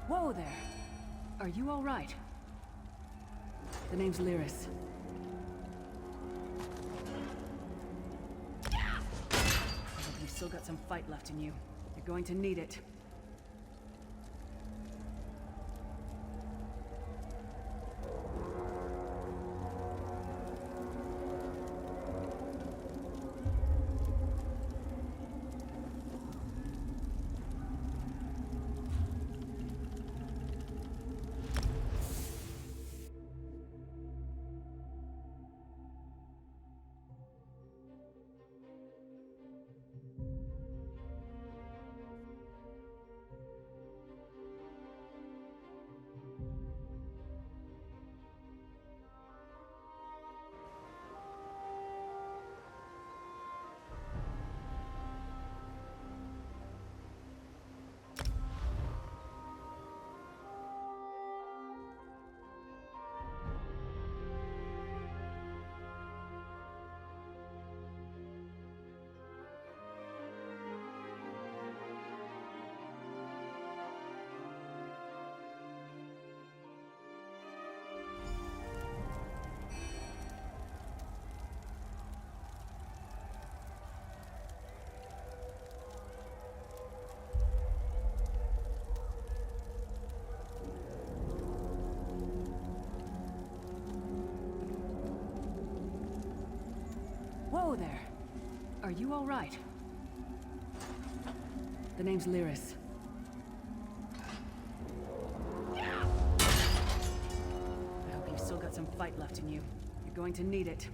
Whoa there! Are you alright? The name's Lyris. I hope you've still got some fight left in you. You're going to need it. Whoa there! Are you alright? The name's Lyris. I hope you've still got some fight left in you. You're going to need it.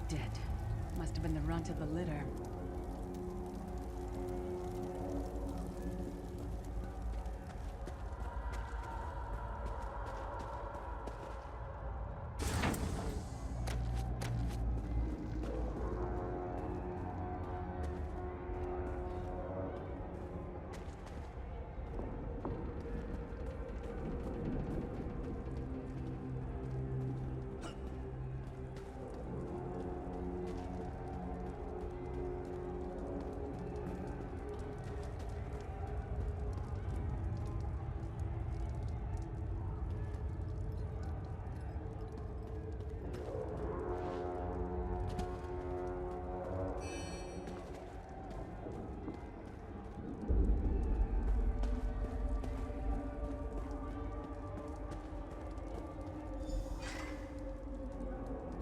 Dead. Must have been the runt of the litter.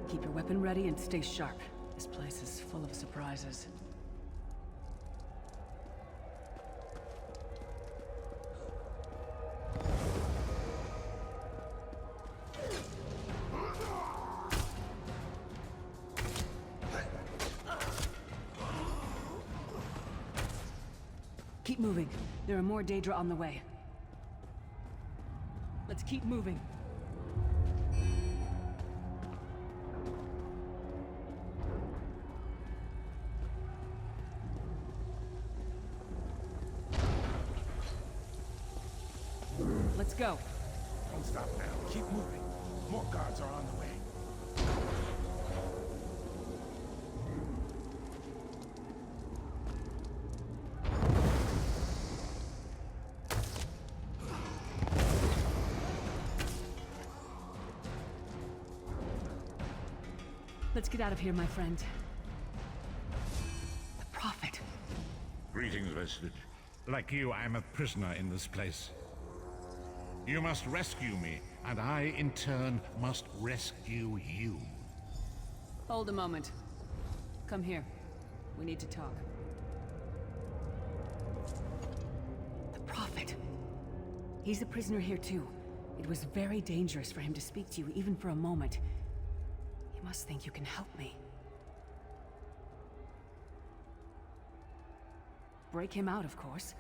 Keep your weapon ready and stay sharp. This place is full of surprises. Keep moving. There are more Daedra on the way. Let's keep moving. Let's go. Don't stop now. Keep moving. More guards are on the way. Let's get out of here, my friend. The Prophet. Greetings, Vestige. Like you, I'm a prisoner in this place. You must rescue me, and I, in turn, must rescue you. Hold a moment. Come here. We need to talk. The Prophet. He's a prisoner here too. It was very dangerous for him to speak to you even for a moment. You must think you can help me. Break him out, of course.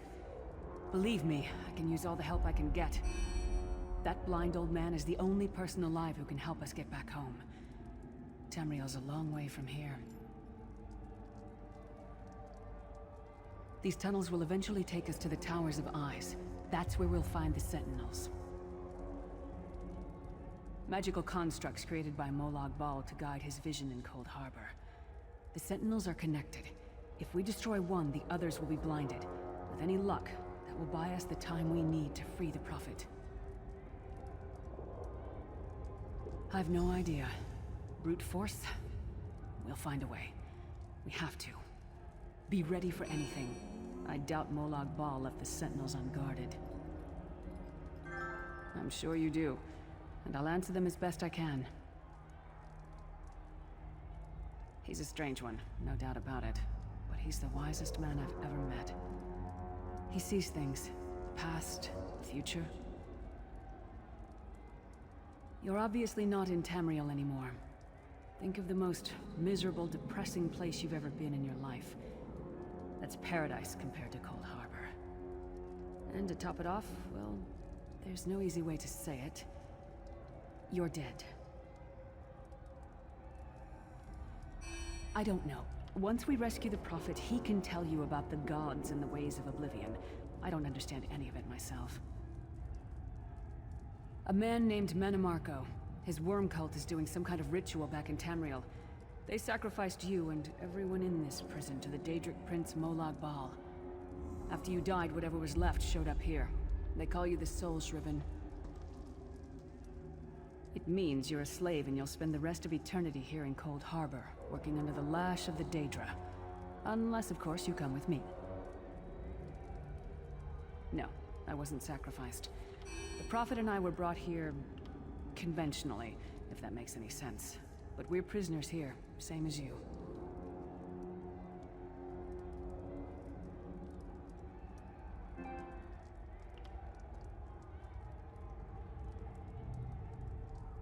Believe me, I can use all the help I can get. That blind old man is the only person alive who can help us get back home. Tamriel's a long way from here. These tunnels will eventually take us to the Towers of Eyes. That's where we'll find the Sentinels. Magical constructs created by Molag Bal to guide his vision in Cold Harbor. The Sentinels are connected. If we destroy one, the others will be blinded. With any luck, that will buy us the time we need to free the Prophet. I've no idea. Brute force? We'll find a way. We have to. Be ready for anything. I doubt Molag Bal left the Sentinels unguarded. I'm sure you do, and I'll answer them as best I can. He's a strange one, no doubt about it, but he's the wisest man I've ever met. He sees things, the past, the future. You're obviously not in Tamriel anymore. Think of the most miserable, depressing place you've ever been in your life. That's paradise compared to Cold Harbor. And to top it off, well, there's no easy way to say it. You're dead. I don't know. Once we rescue the Prophet, he can tell you about the gods and the ways of Oblivion. I don't understand any of it myself. A man named Manamarco. His worm cult is doing some kind of ritual back in Tamriel. They sacrificed you and everyone in this prison to the Daedric Prince Molag Bal. After you died, whatever was left showed up here. They call you the Soul Shriven. It means you're a slave and you'll spend the rest of eternity here in Cold Harbor, working under the lash of the Daedra. Unless, of course, you come with me. No, I wasn't sacrificed. The Prophet and I were brought here conventionally, if that makes any sense. But we're prisoners here, same as you.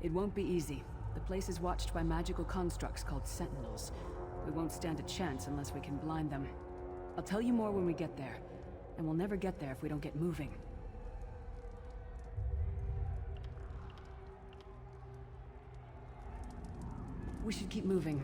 It won't be easy. The place is watched by magical constructs called Sentinels. We won't stand a chance unless we can blind them. I'll tell you more when we get there. And we'll never get there if we don't get moving. We should keep moving.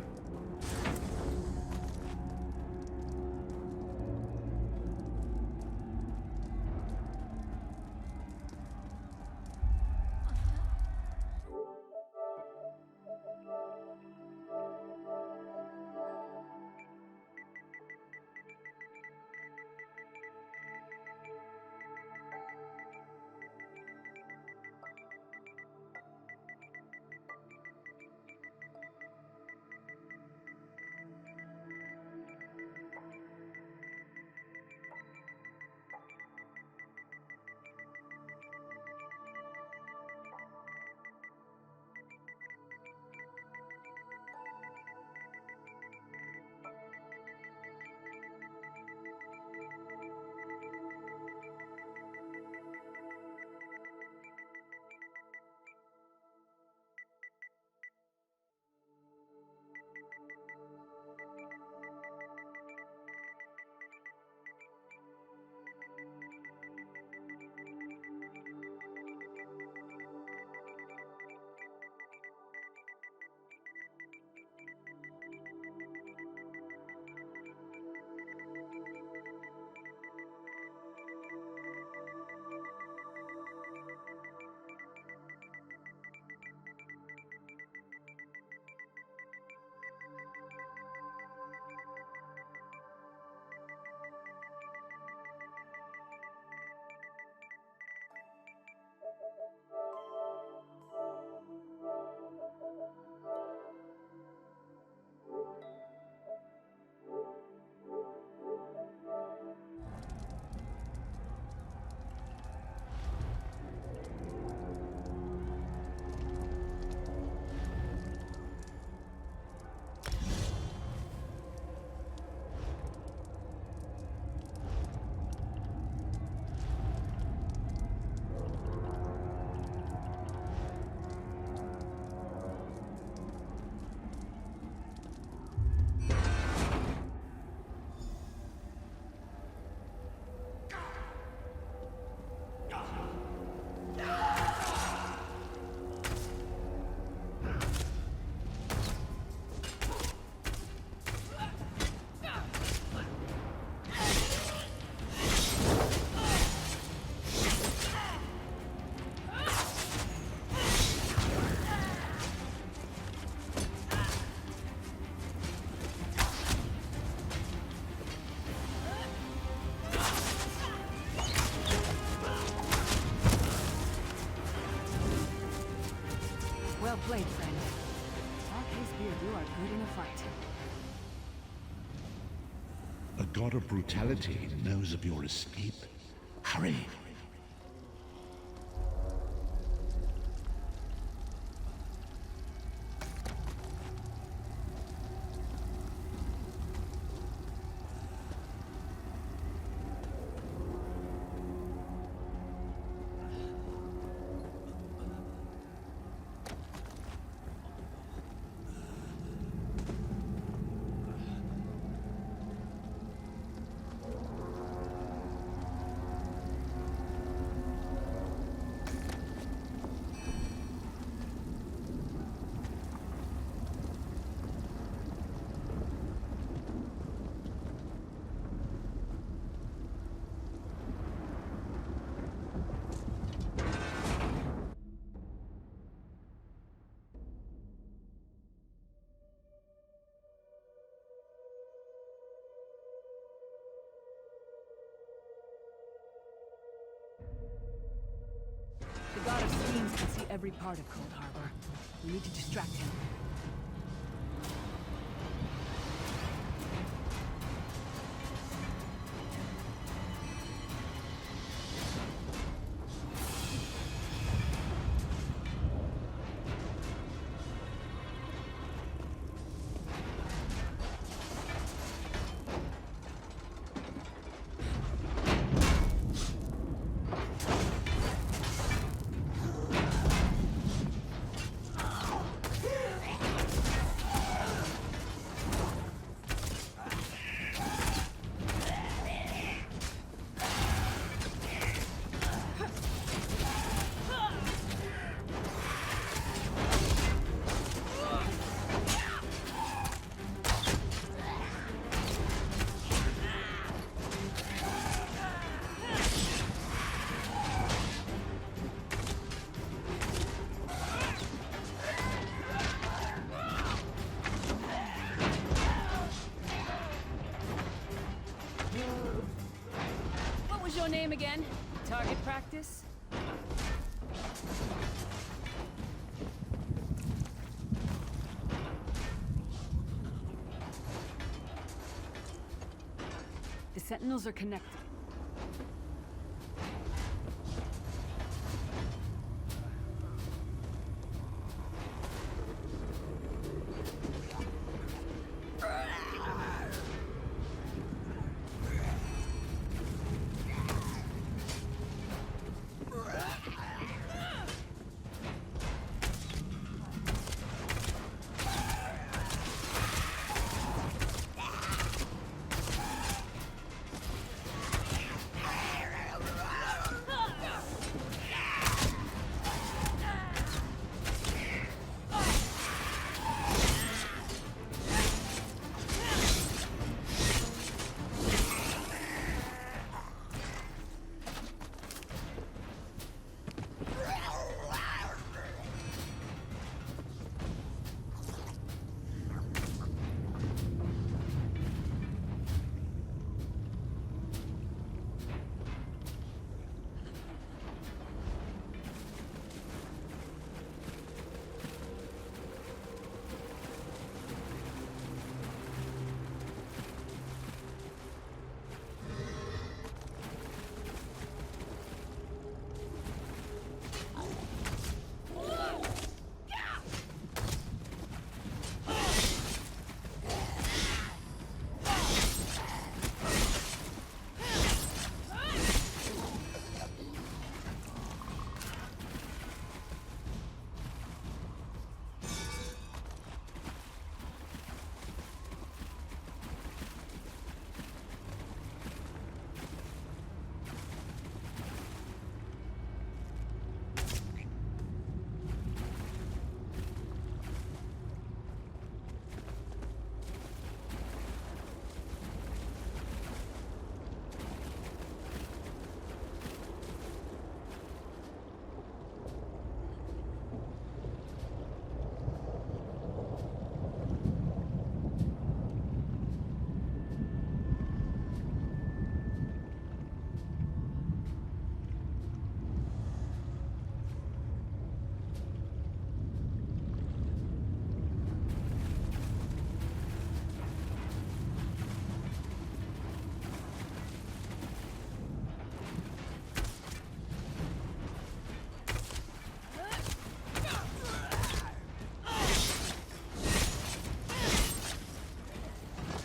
played, friend. Darkhaze Beard, you are good in a fight. A god of brutality knows of your escape. Hurry! The God of Schemes can see every part of Cold Harbor. We need to distract him. What was your name again? Target practice? The Sentinels are connected.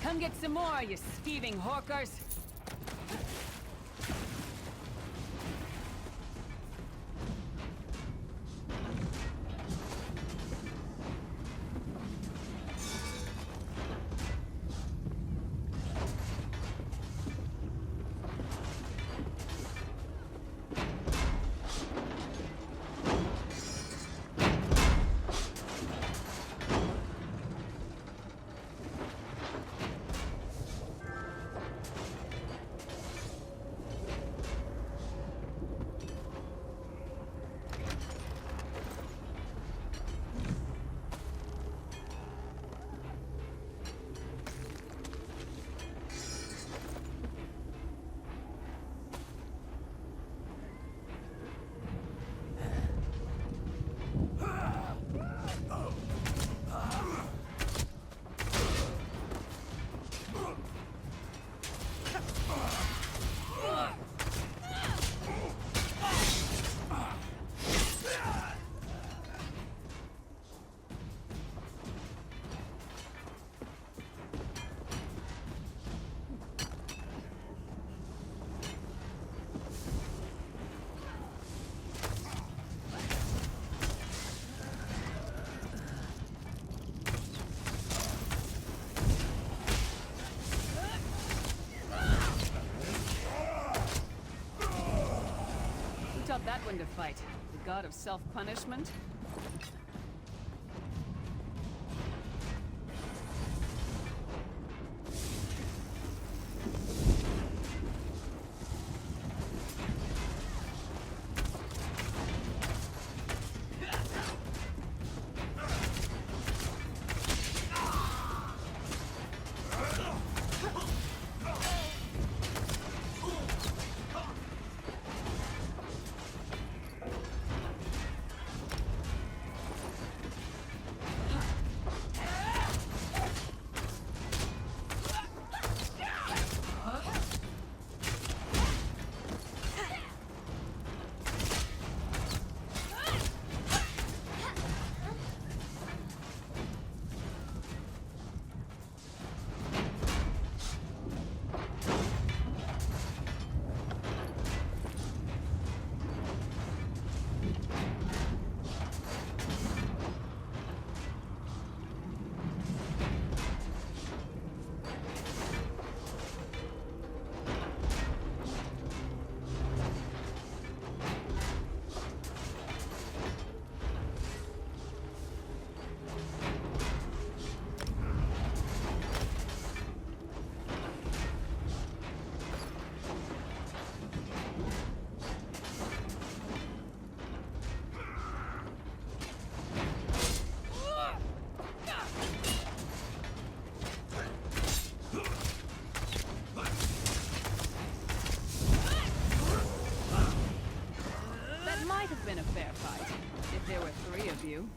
Come get some more, you thieving hawkers! Who taught that one to fight? The god of self-punishment? Been a fair fight, if there were 3 of you.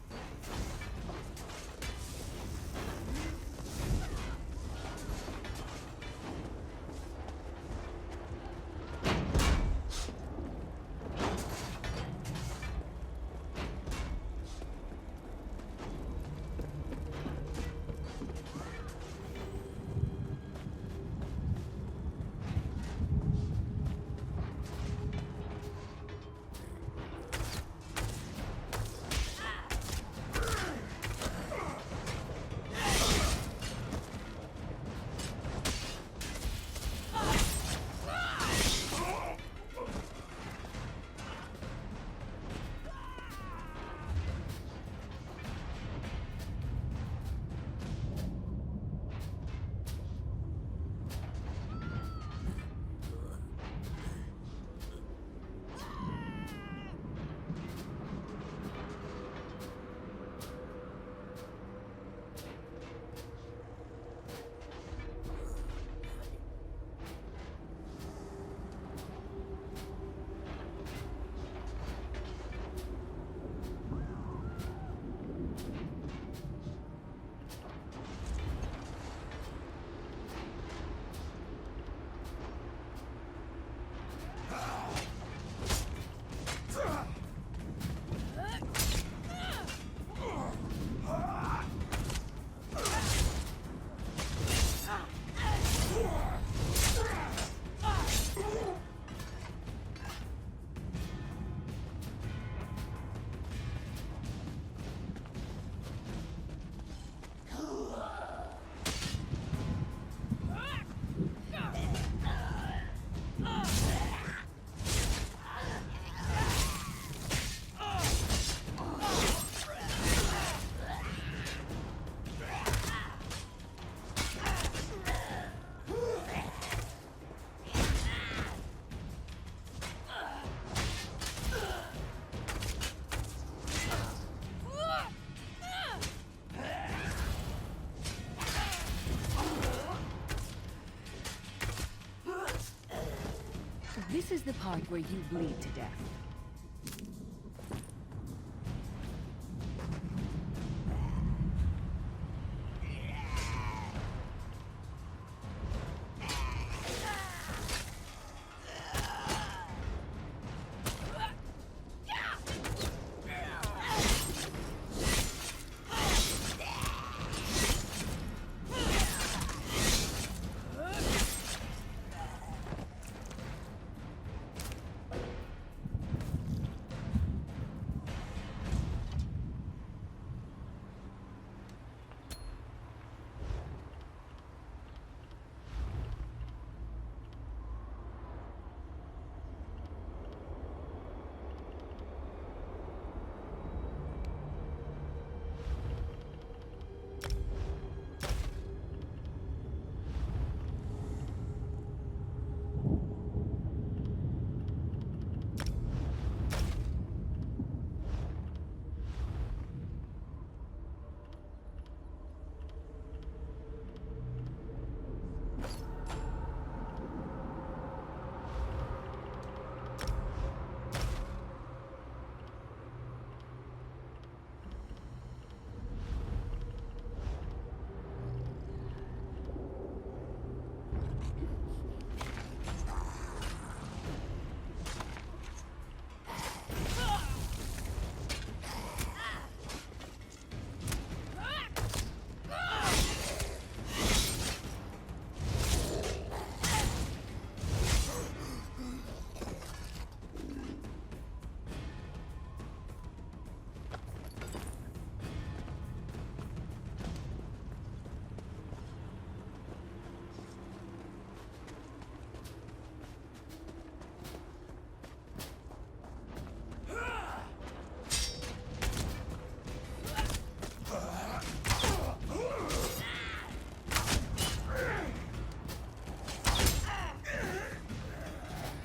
This is the part where you bleed to death.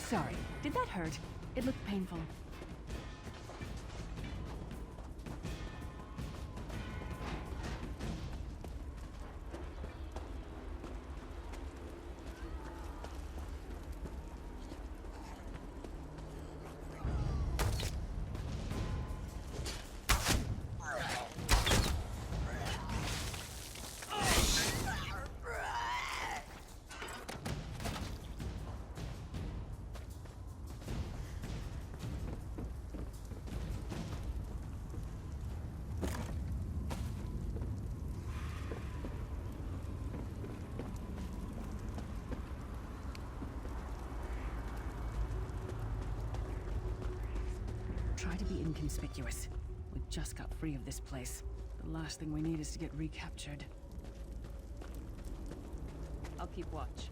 Sorry, did that hurt? It looked painful. Try to be inconspicuous. We just got free of this place. The last thing we need is to get recaptured. I'll keep watch.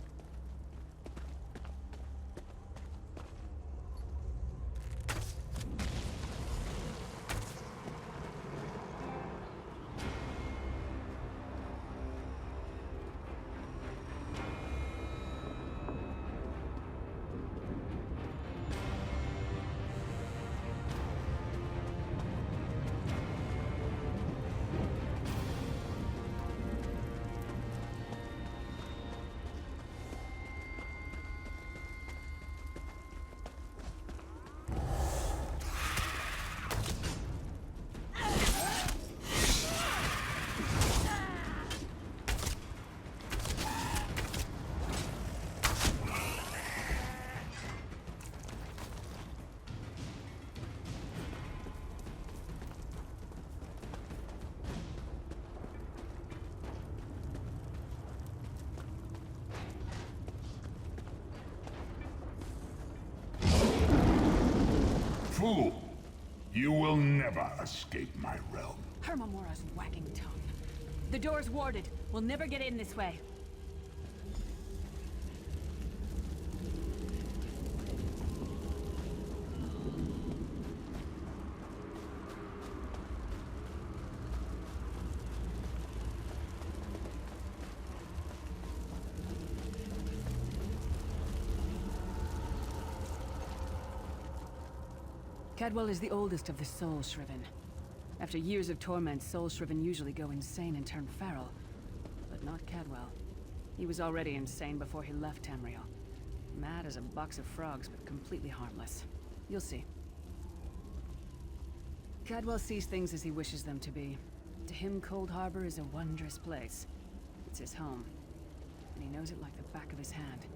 Fool! You will never escape my realm. Hermamora's wagging tongue. The door's warded. We'll never get in this way. Cadwell is the oldest of the Soul Shriven. After years of torment, Soul Shriven usually go insane and turn feral. But not Cadwell. He was already insane before he left Tamriel. Mad as a box of frogs, but completely harmless. You'll see. Cadwell sees things as he wishes them to be. To him, Cold Harbor is a wondrous place. It's his home, and he knows it like the back of his hand.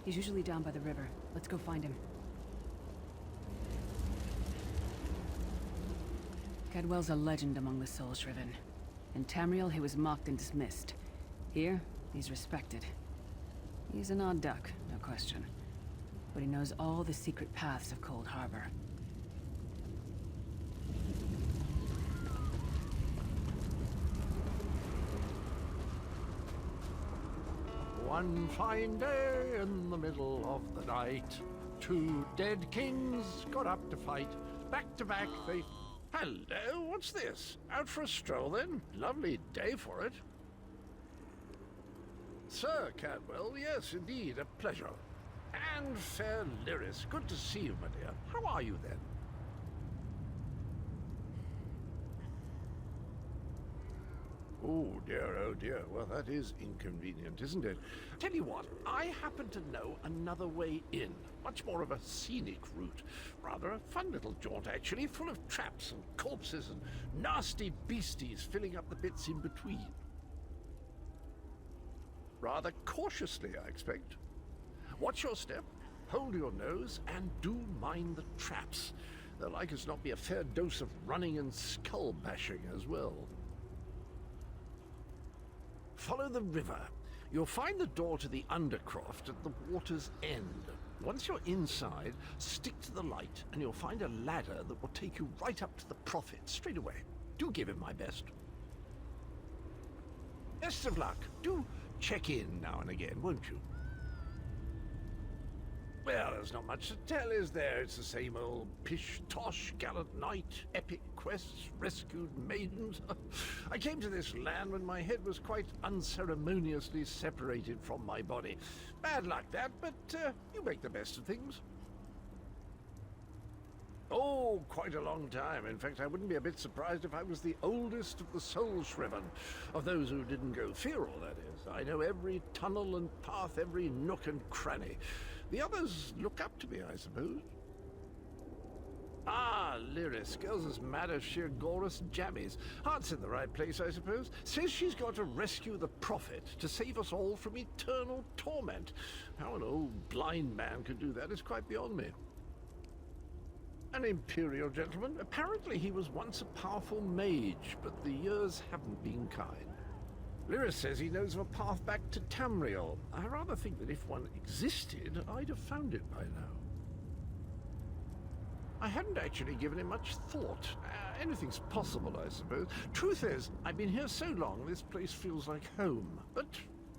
He's usually down by the river. Let's go find him. Cadwell's a legend among the Soul-Shriven. In Tamriel, he was mocked and dismissed. Here, he's respected. He's an odd duck, no question. But he knows all the secret paths of Cold Harbor. One fine day in the middle of the night, two dead kings got up to fight. Back to back, they... Hello, what's this? Out for a stroll, then? Lovely day for it. Sir Cadwell, yes, indeed, a pleasure. And fair Lyris, good to see you, my dear. How are you, then? Oh dear, well that is inconvenient, isn't it? Tell you what, I happen to know another way in. Much more of a scenic route. Rather a fun little jaunt, actually, full of traps and corpses and nasty beasties filling up the bits in between. Rather cautiously, I expect. Watch your step, hold your nose, and do mind the traps. There'll like as not be a fair dose of running and skull bashing as well. Follow the river. You'll find the door to the Undercroft at the water's end. Once you're inside, stick to the light, and you'll find a ladder that will take you right up to the Prophet straight away. Do give him my best. Best of luck. Do check in now and again, won't you? Well, there's not much to tell, is there? It's the same old pish-tosh, gallant knight, epic quests, rescued maidens. I came to this land when my head was quite unceremoniously separated from my body. Bad luck, that, but you make the best of things. Oh, quite a long time. In fact, I wouldn't be a bit surprised if I was the oldest of the Soul-Shriven, of those who didn't go feral, that is. I know every tunnel and path, every nook and cranny. The others look up to me, I suppose. Ah, Lyris, girl's as mad as sheer Gorus jammies. Heart's in the right place, I suppose. Says she's got to rescue the Prophet to save us all from eternal torment. How an old blind man could do that is quite beyond me. An Imperial gentleman. Apparently he was once a powerful mage, but the years haven't been kind. Lyris says he knows of a path back to Tamriel. I rather think that if one existed, I'd have found it by now. I hadn't actually given it much thought. Anything's possible, I suppose. Truth is, I've been here so long, this place feels like home. But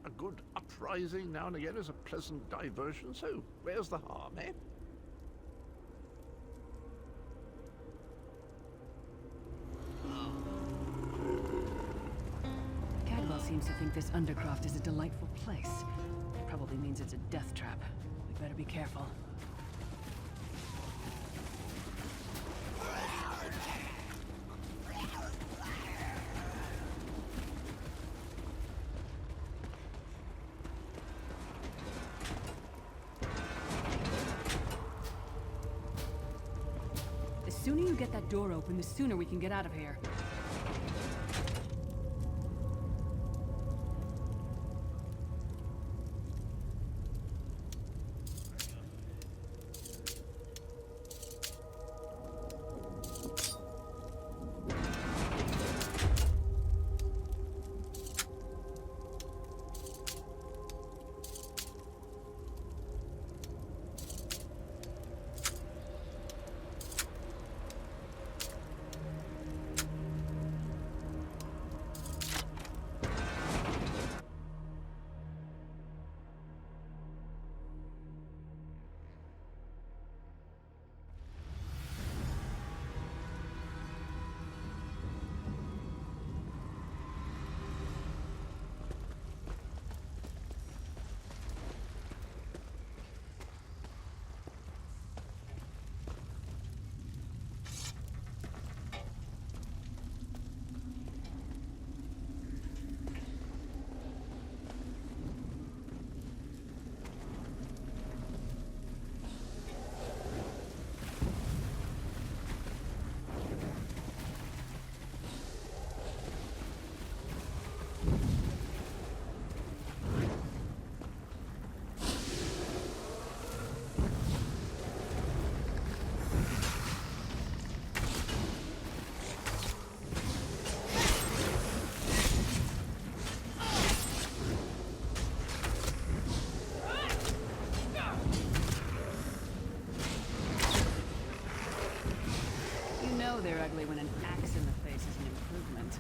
a good uprising now and again is a pleasant diversion, so where's the harm, eh? Cadwell seems to think this Undercroft is a delightful place. Probably means it's a death trap. We better be careful. The sooner you get that door open, the sooner we can get out of here. ugly when an axe in the face is an improvement.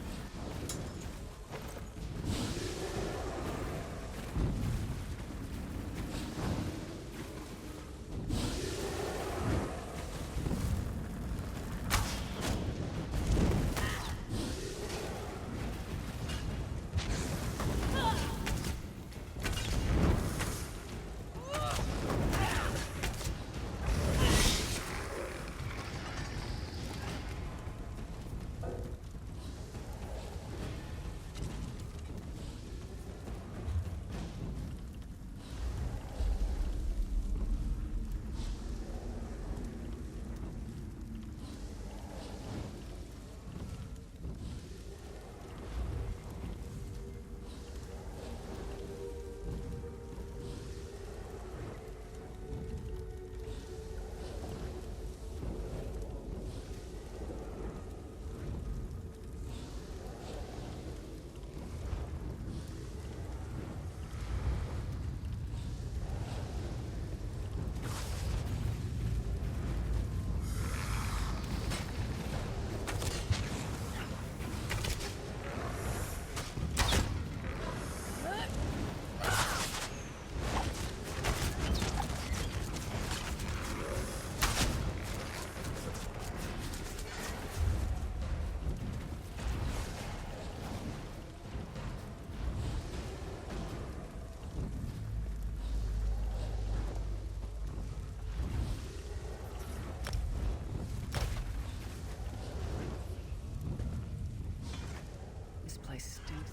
This place stinks.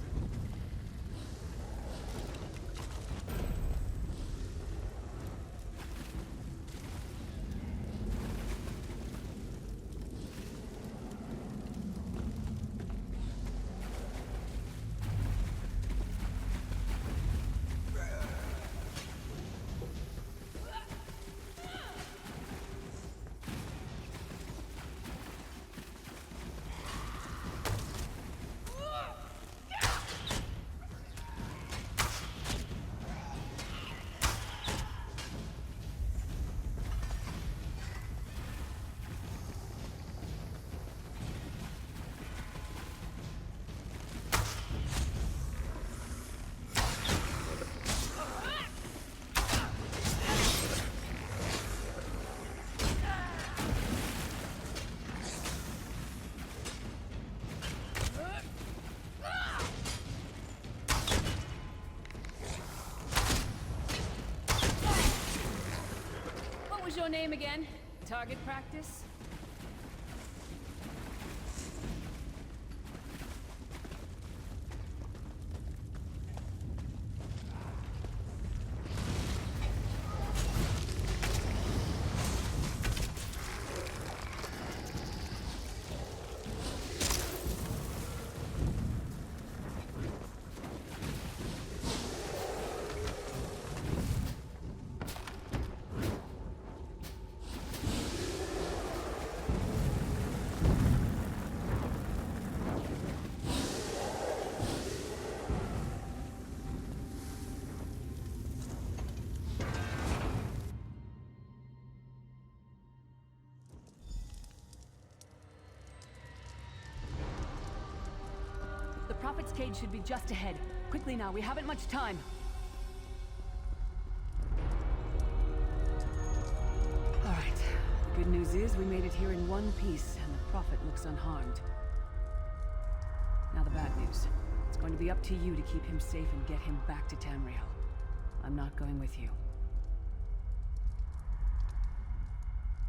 What was your name again? Target practice? The Prophet's cage should be just ahead. Quickly now, we haven't much time. Alright, the good news is we made it here in one piece, and the Prophet looks unharmed. Now the bad news. It's going to be up to you to keep him safe and get him back to Tamriel. I'm not going with you.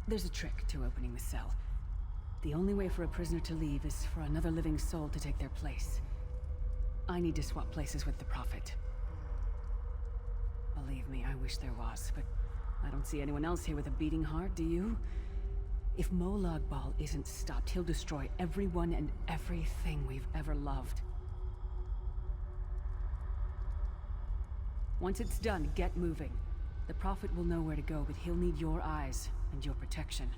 There's a trick to opening the cell. The only way for a prisoner to leave is for another living soul to take their place. I need to swap places with the Prophet. Believe me, I wish there was, but I don't see anyone else here with a beating heart, do you? If Molag Bal isn't stopped, he'll destroy everyone and everything we've ever loved. Once it's done, get moving. The Prophet will know where to go, but he'll need your eyes and your protection.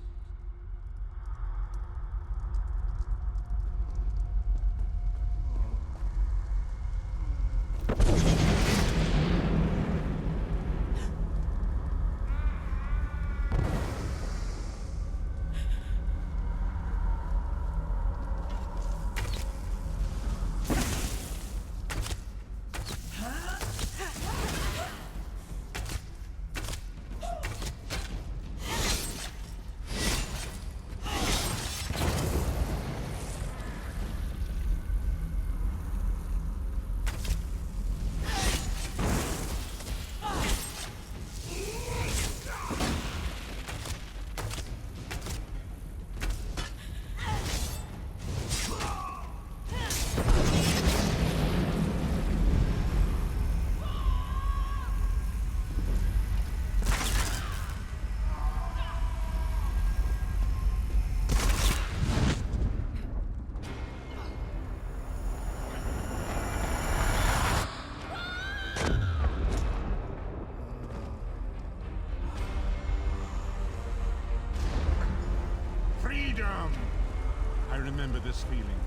this feeling.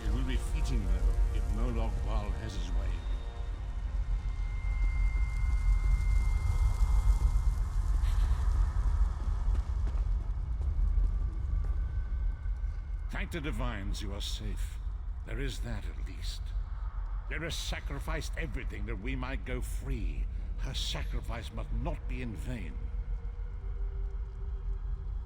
It will be fitting, though, if Molag Bal has his way. Thank the divines you are safe. There is that at least. There sacrificed everything that we might go free. Her sacrifice must not be in vain.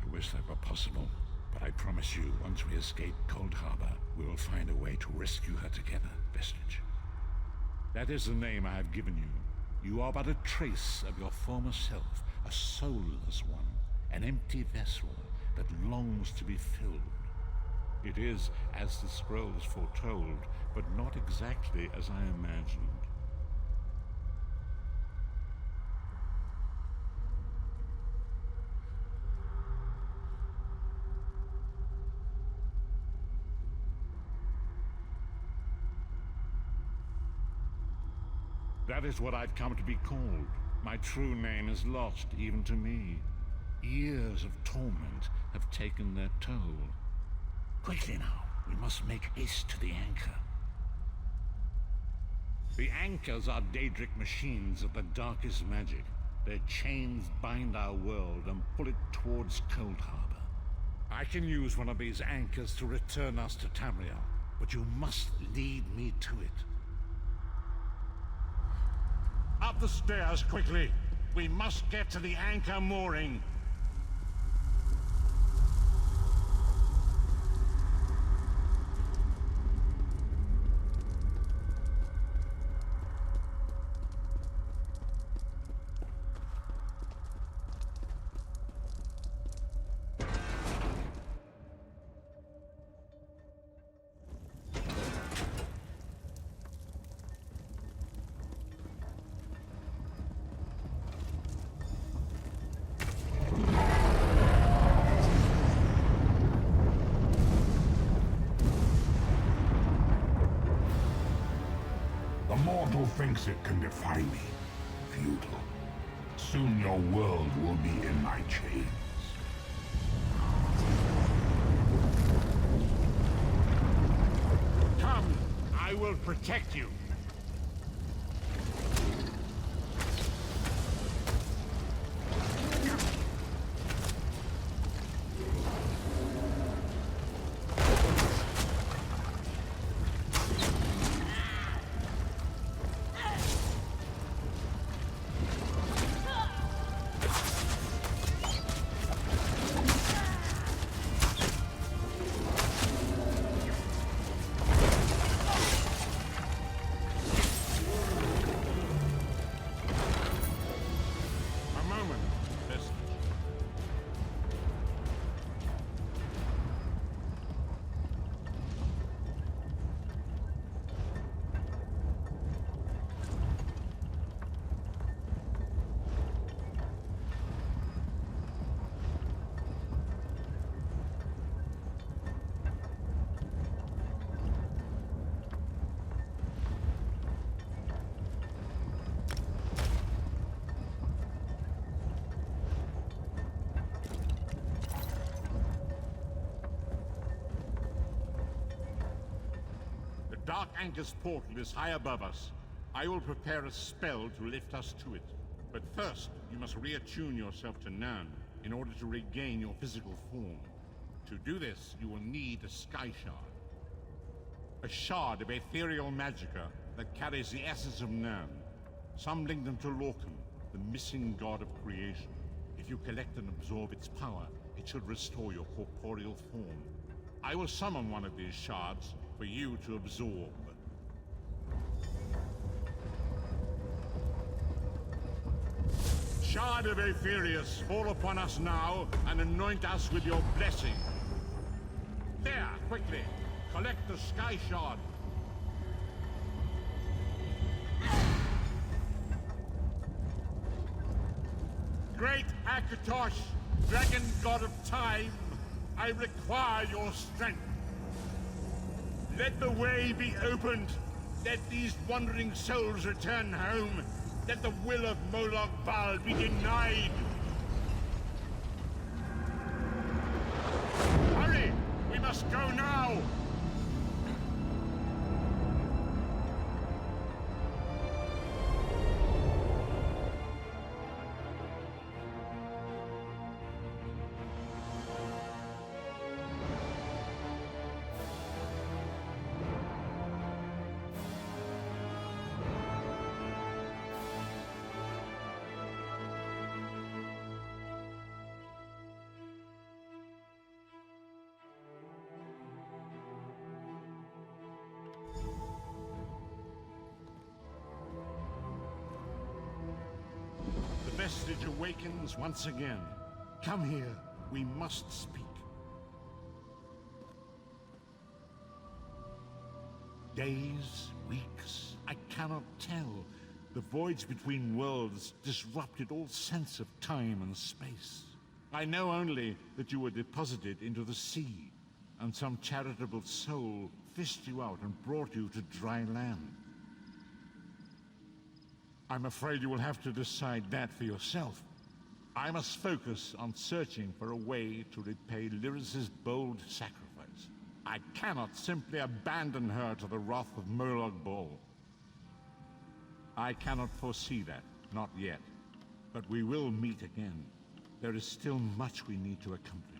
I wish that were possible, but I promise you, once we escape Cold Harbor, we will find a way to rescue her together, Vestige. That is the name I have given you. You are but a trace of your former self, a soulless one, an empty vessel that longs to be filled. It is as the scrolls foretold, but not exactly as I imagined. That is what I've come to be called. My true name is lost, even to me. Years of torment have taken their toll. Quickly now, we must make haste to the anchor. The anchors are Daedric machines of the darkest magic. Their chains bind our world and pull it towards Cold Harbor. I can use one of these anchors to return us to Tamriel, but you must lead me to it. Up the stairs, quickly! We must get to the anchor mooring. The mortal thinks it can defy me. Futile. Soon your world will be in my chains. Come, I will protect you. Dark Anchor's portal is high above us. I will prepare a spell to lift us to it. But first, you must reattune yourself to Nirn in order to regain your physical form. To do this, you will need a Sky Shard. A shard of ethereal magicka that carries the essence of Nirn. Some link them to Lorkhan, the missing god of creation. If you collect and absorb its power, it should restore your corporeal form. I will summon one of these shards for you to absorb. Shard of Aetherius, fall upon us now and anoint us with your blessing. There, quickly, collect the Sky Shard. Great Akatosh, dragon god of time, I require your strength. Let the way be opened. Let these wandering souls return home. Let the will of Molag Bal be denied. Hurry! We must go now! vestige awakens once again. Come here. We must speak. Days, weeks, I cannot tell. The voids between worlds disrupted all sense of time and space. I know only that you were deposited into the sea, and some charitable soul fished you out and brought you to dry land. I'm afraid you will have to decide that for yourself. I must focus on searching for a way to repay Lyris's bold sacrifice. I cannot simply abandon her to the wrath of Molag Bal. I cannot foresee that, not yet. But we will meet again. There is still much we need to accomplish.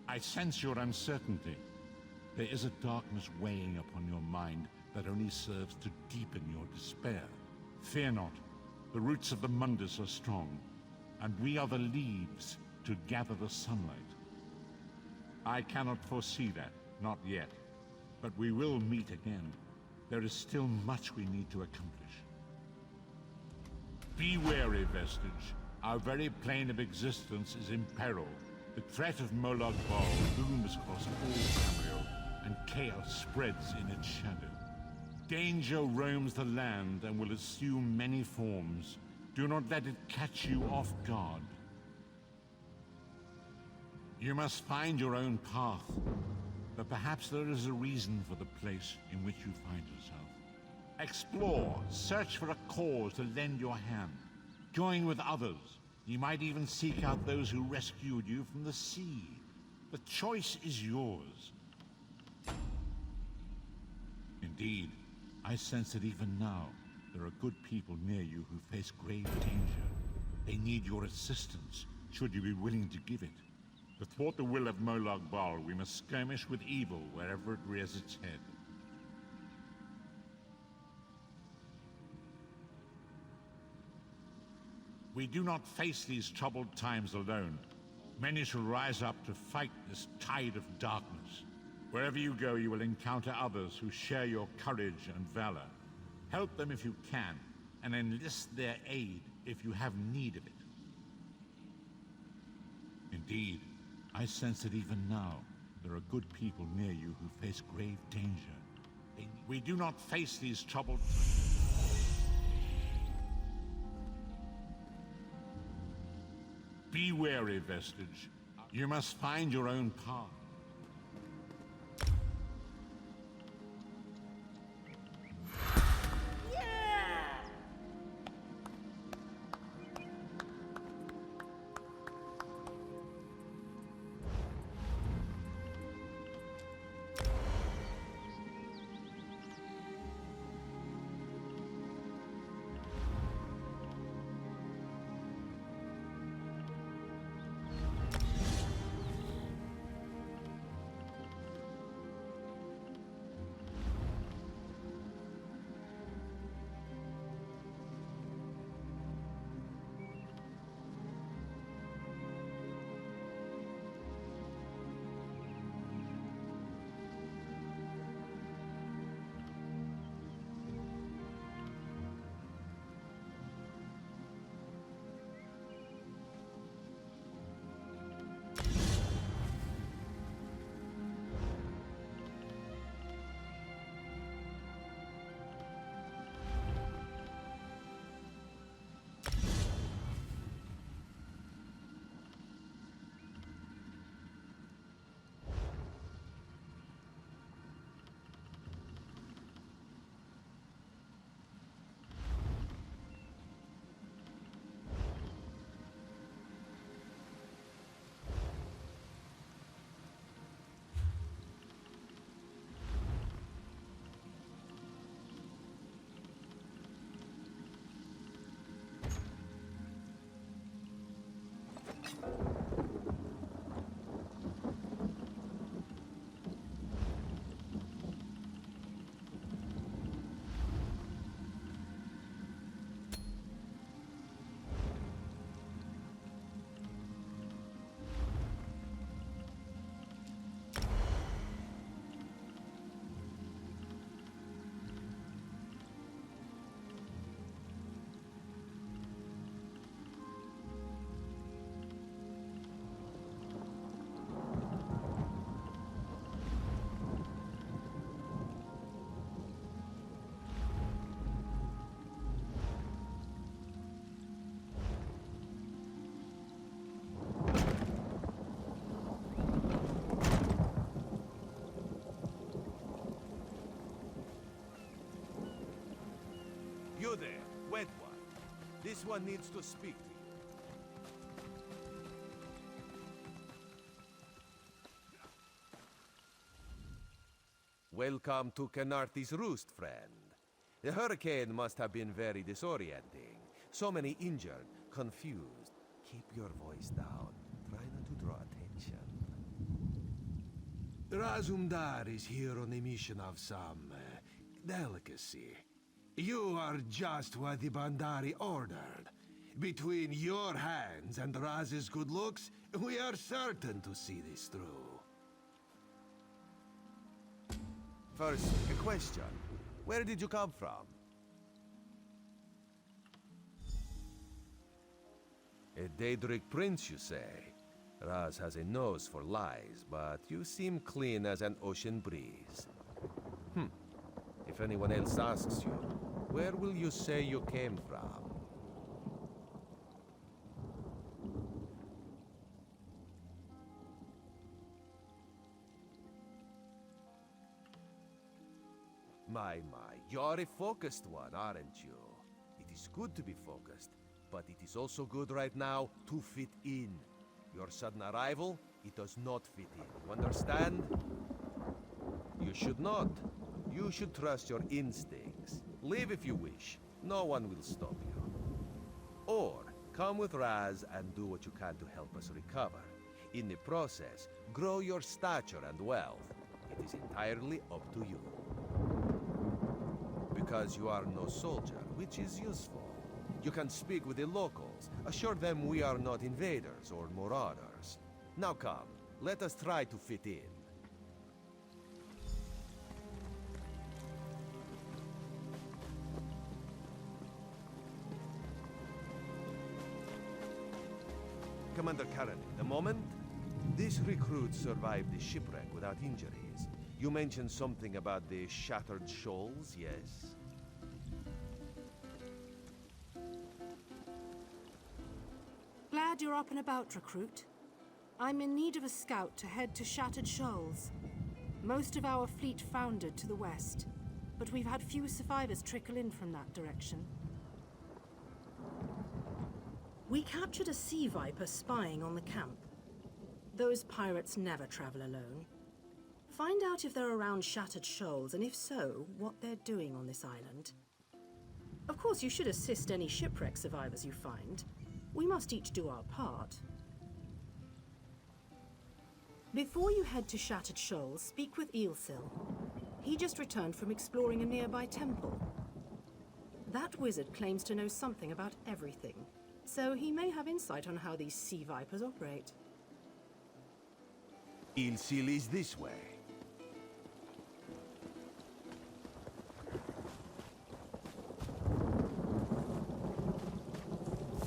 I sense your uncertainty. There is a darkness weighing upon your mind that only serves to deepen your despair. Fear not. The roots of the Mundus are strong, and we are the leaves to gather the sunlight. I cannot foresee that, not yet. But we will meet again. There is still much we need to accomplish. Be wary, Vestige. Our very plane of existence is in peril. The threat of Molag Bal looms across all Tamriel, and chaos spreads in its shadow. Danger roams the land and will assume many forms. Do not let it catch you off guard. You must find your own path, but perhaps there is a reason for the place in which you find yourself. Explore, search for a cause to lend your hand. Join with others. You might even seek out those who rescued you from the sea. The choice is yours. Indeed, I sense that even now, there are good people near you who face grave danger. They need your assistance, should you be willing to give it. To thwart the will of Molag Bal, we must skirmish with evil wherever it rears its head. We do not face these troubled times alone. Many shall rise up to fight this tide of darkness. Wherever you go, you will encounter others who share your courage and valor. Help them if you can, and enlist their aid if you have need of it. Indeed, I sense that even now, there are good people near you who face grave danger. We do not face these troubled... Be wary, Vestige. You must find your own path. You there, wet one. This one needs to speak to you. Welcome to Canarthi's Roost, friend. The hurricane must have been very disorienting. So many injured, confused. Keep your voice down. Try not to draw attention. Razumdar is here on a mission of some delicacy. You are just what the Bandari ordered. Between your hands and Raz's good looks, we are certain to see this through. First, a question. Where did you come from? A Daedric prince, you say? Raz has a nose for lies, but you seem clean as an ocean breeze. If anyone else asks you, where will you say you came from? My, you're a focused one, aren't you? It is good to be focused, but it is also good right now to fit in. Your sudden arrival, it does not fit in. You understand? You should not. You should trust your instincts. Leave if you wish. No one will stop you. Or, come with Raz and do what you can to help us recover. In the process, grow your stature and wealth. It is entirely up to you. Because you are no soldier, which is useful. You can speak with the locals, assure them we are not invaders or marauders. Now come, let us try to fit in. Commander Karen, a moment. This recruit survived the shipwreck without injuries. You mentioned something about the Shattered Shoals, yes? Glad you're up and about, recruit. I'm in need of a scout to head to Shattered Shoals. Most of our fleet foundered to the west, but we've had few survivors trickle in from that direction. We captured a sea viper spying on the camp. Those pirates never travel alone. Find out if they're around Shattered Shoals, and if so, what they're doing on this island. Of course, you should assist any shipwreck survivors you find. We must each do our part. Before you head to Shattered Shoals, speak with Eelsil. He just returned from exploring a nearby temple. That wizard claims to know something about everything, so he may have insight on how these sea vipers operate. Eelsil is this way.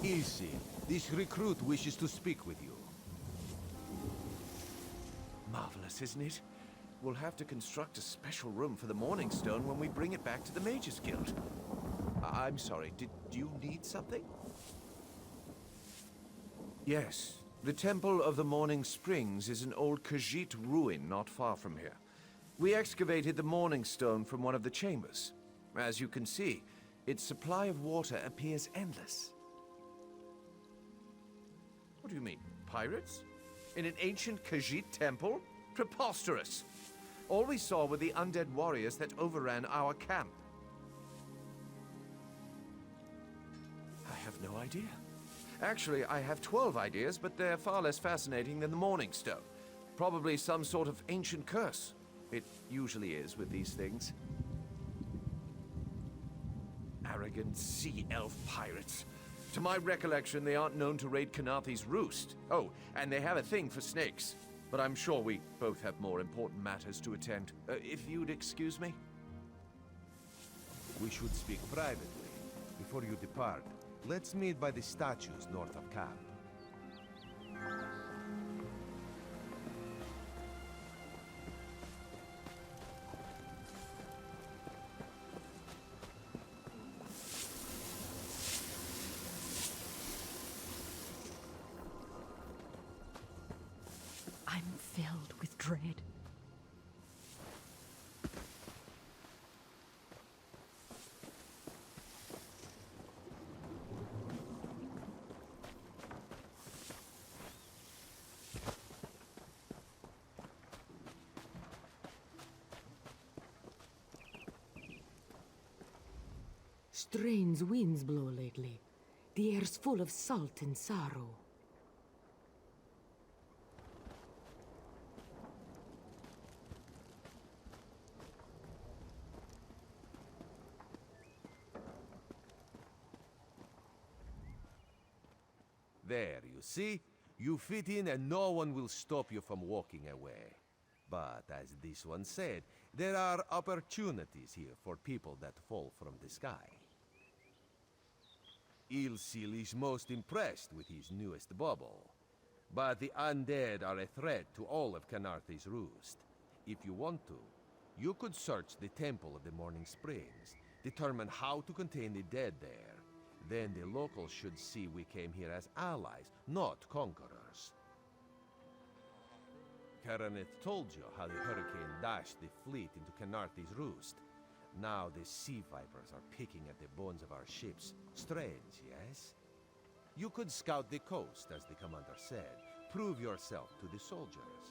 Eelsil, this recruit wishes to speak with you. Marvelous, isn't it? We'll have to construct a special room for the Morning Stone when we bring it back to the Mages Guild. I'm sorry, did you need something? Yes. The Temple of the Morning Springs is an old Khajiit ruin not far from here. We excavated the Morning Stone from one of the chambers. As you can see, its supply of water appears endless. What do you mean, pirates? In an ancient Khajiit temple? Preposterous! All we saw were the undead warriors that overran our camp. I have no idea. Actually, I have 12 ideas, but they're far less fascinating than the Morning Stone. Probably some sort of ancient curse. It usually is with these things. Arrogant sea elf pirates. To my recollection, they aren't known to raid Canarthi's Roost. Oh, and they have a thing for snakes. But I'm sure we both have more important matters to attend. If you'd excuse me? We should speak privately. Before you depart, let's meet by the statues north of camp. I'm filled with dread. Strange winds blow lately. The air's full of salt and sorrow. There, you see? You fit in and no one will stop you from walking away. But as this one said, there are opportunities here for people that fall from the sky. Ilsil is most impressed with his newest bauble. But the undead are a threat to all of Canarthy's Roost. If you want to, you could search the Temple of the Morning Springs, determine how to contain the dead there. Then the locals should see we came here as allies, not conquerors. Karaneth told you how the hurricane dashed the fleet into Canarthy's Roost. Now the sea vipers are picking at the bones of our ships. Strange, yes? You could scout the coast, as the commander said. Prove yourself to the soldiers.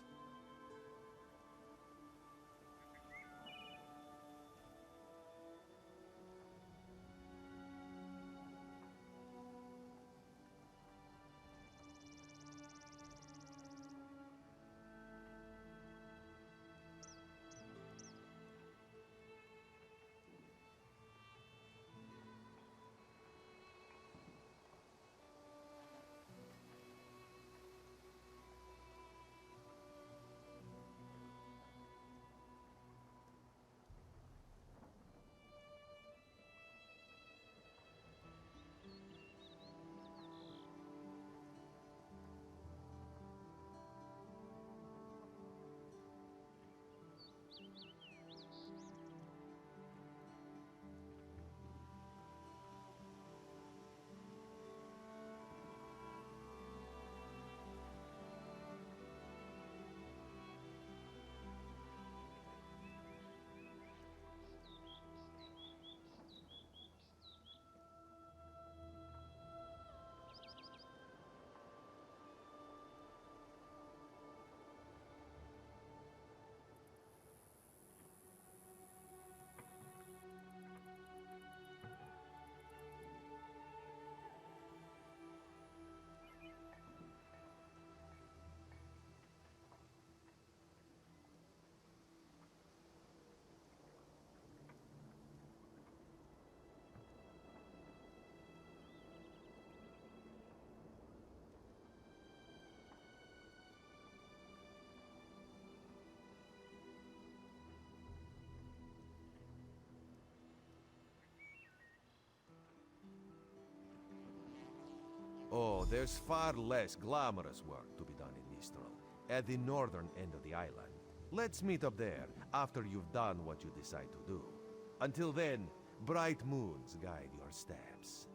Oh, there's far less glamorous work to be done in Mistral, at the northern end of the island. Let's meet up there, after you've done what you decide to do. Until then, bright moons guide your steps.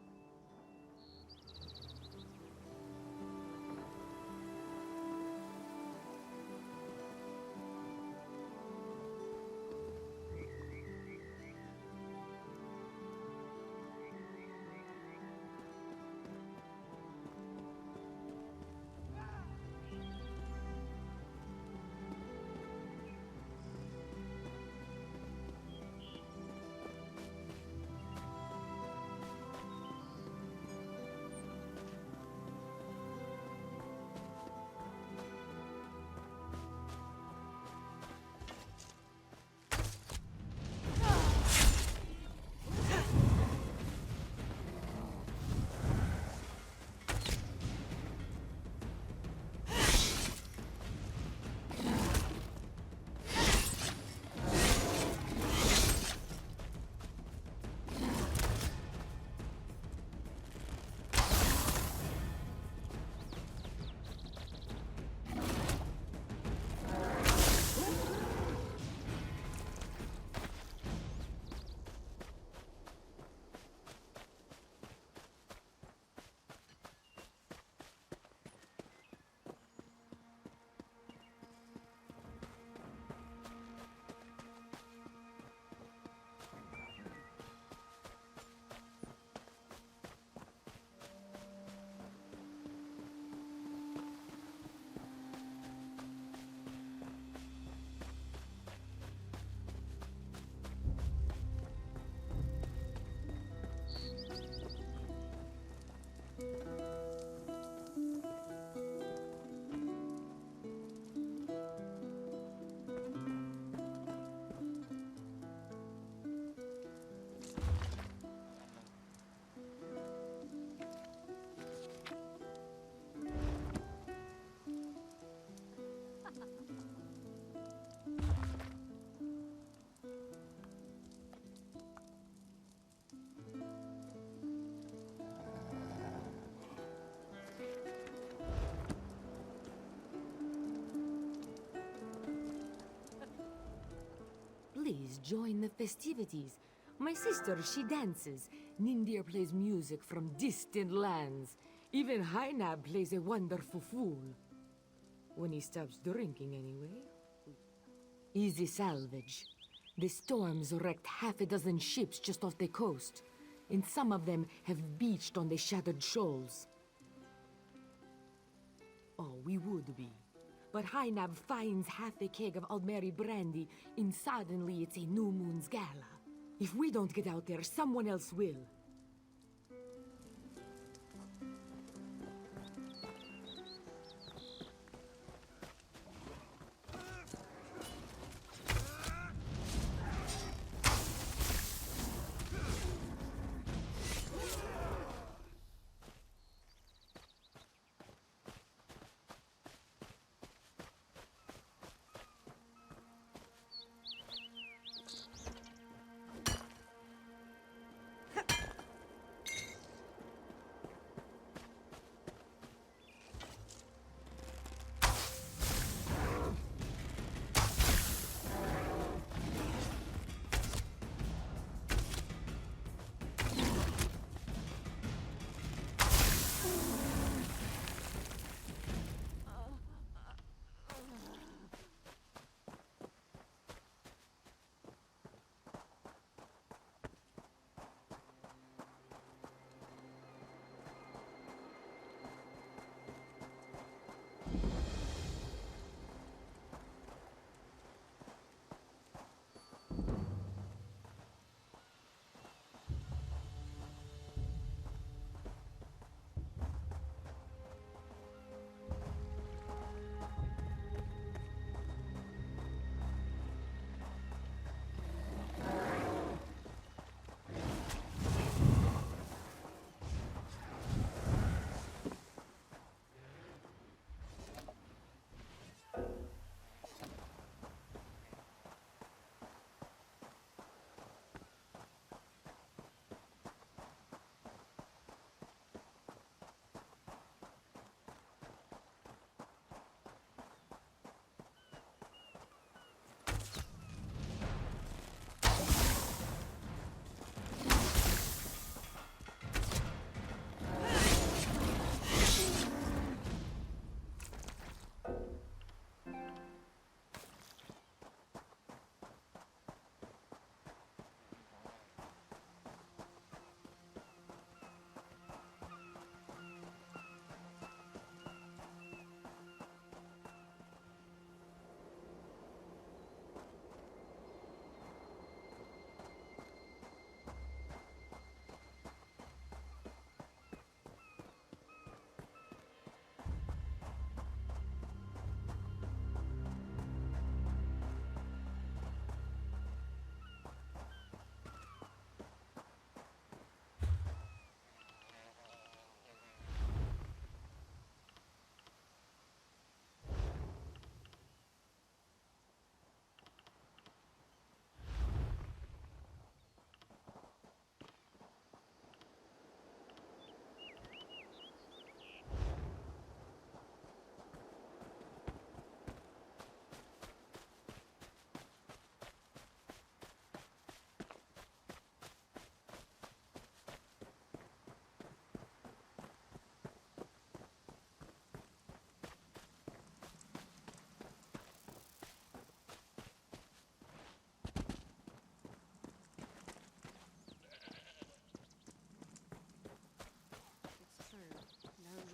join the festivities. My sister, she dances. Nindir plays music from distant lands. Even Hainab plays a wonderful fool. When he stops drinking, anyway. Easy salvage. The storms wrecked half a dozen ships just off the coast, and some of them have beached on the shattered shoals. Oh, we would be. But Hainab finds half a keg of Aldmeri brandy, and suddenly it's a new moon's gala. If we don't get out there, someone else will.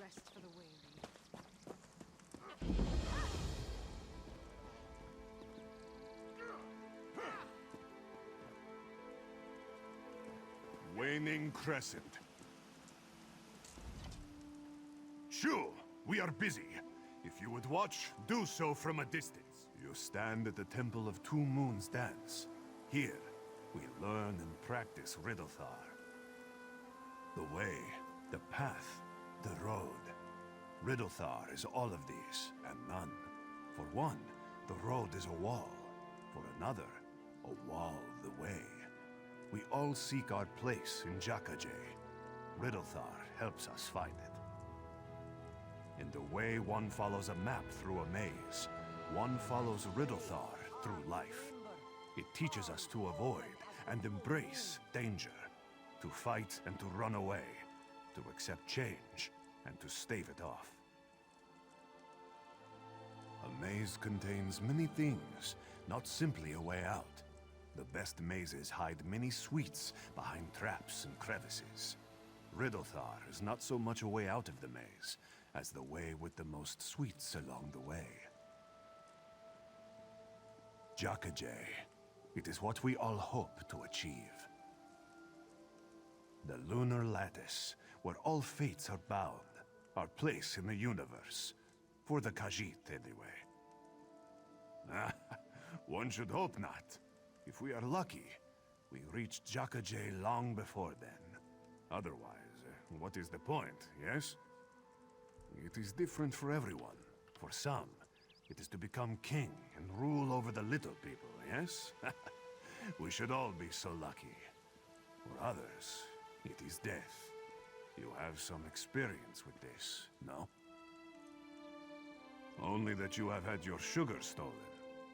rest for the weary. Waning Crescent. Sure, we are busy. If you would watch, do so from a distance. You stand at the Temple of Two Moons Dance. Here, we learn and practice Riddlethar. The way, the path, the road. Riddlethar is all of these, and none. For one, the road is a wall. For another, a wall the way. We all seek our place in Jakajay. Riddlethar helps us find it. In the way, one follows a map through a maze. One follows Riddlethar through life. It teaches us to avoid and embrace danger, to fight and to run away, to accept change and to stave it off. A maze contains many things, not simply a way out. The best mazes hide many sweets behind traps and crevices. Riddlethar is not so much a way out of the maze, as the way with the most sweets along the way. Jakajay, it is what we all hope to achieve. The lunar lattice, where all fates are bound, our place in the universe. For the Khajiit, anyway. One should hope not. If we are lucky, we reach Jakajay long before then. Otherwise, what is the point, yes? It is different for everyone. For some, it is to become king and rule over the little people, yes? We should all be so lucky. For others, it is death. You have some experience with this, no? Only that you have had your sugar stolen.